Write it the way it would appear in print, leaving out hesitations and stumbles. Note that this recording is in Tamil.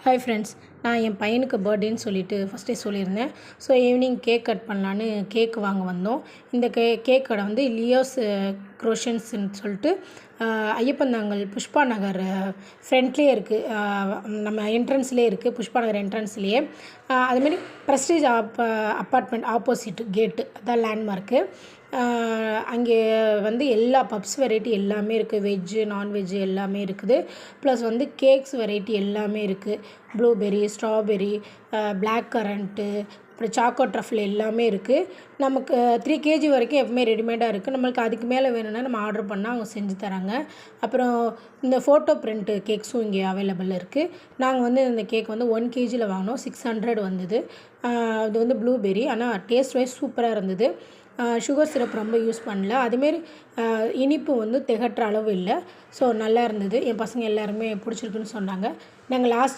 ஹாய் ஃப்ரெண்ட்ஸ், நான் என் பையனுக்கு பர்த்டேன்னு சொல்லிட்டு ஃபஸ்ட்டே சொல்லியிருந்தேன். ஸோ ஈவினிங் கேக் கட் பண்ணலான்னு கேக் வாங்க வந்தோம். இந்த கேக் கடை வந்து லியோஸ் க்ரோஷன்ஸ்ன்னு சொல்லிட்டு ஐயப்பந்தாங்கல் புஷ்பா நகர் ஃப்ரண்ட்லேயே இருக்குது. நம்ம என்ட்ரன்ஸ்லேயே இருக்குது, புஷ்பா நகர் என்ட்ரன்ஸ்லேயே. அதுமாரி ப்ரெஸ்டீஜ் அப்பார்ட்மெண்ட் ஆப்போசிட் கேட்டு, அதான் லேண்ட்மார்க்கு. அங்கே வந்து எல்லா பப்ஸ் வெரைட்டி எல்லாமே இருக்குது, வெஜ்ஜு நான்வெஜ்ஜு எல்லாமே இருக்குது. ப்ளஸ் வந்து கேக்ஸ் வெரைட்டி எல்லாமே இருக்குது. ப்ளூபெர்ரி, ஸ்ட்ராபெர்ரி, பிளாக் கரண்ட்டு, அப்புறம் சாக்கோ ட்ரஃபிள் எல்லாமே இருக்குது. நமக்கு 3 kg வரைக்கும் எப்பவுமே ரெடிமேடாக இருக்குது. நம்மளுக்கு அதுக்கு மேலே வேணும்னா நம்ம ஆர்டர் பண்ணால் அவங்க செஞ்சு தராங்க. அப்புறம் இந்த ஃபோட்டோ பிரிண்ட்டு கேக்ஸும் இங்கே அவைலபிள் இருக்குது. நாங்கள் வந்து இந்த கேக் வந்து 1 kgயில் வாங்கினோம். 600 வந்தது. அது வந்து ப்ளூபெர்ரி, ஆனால் டேஸ்ட் வைஸ் சூப்பராக இருந்தது. சுகர் சிரப் ரொம்ப யூஸ் பண்ணல. அதுமாரி இனிப்பு வந்து திகட்டுற அளவு இல்லை. ஸோ நல்லா இருந்தது. என் பசங்க எல்லாருமே பிடிச்சிருக்குன்னு சொன்னாங்க. நாங்கள் லாஸ்ட்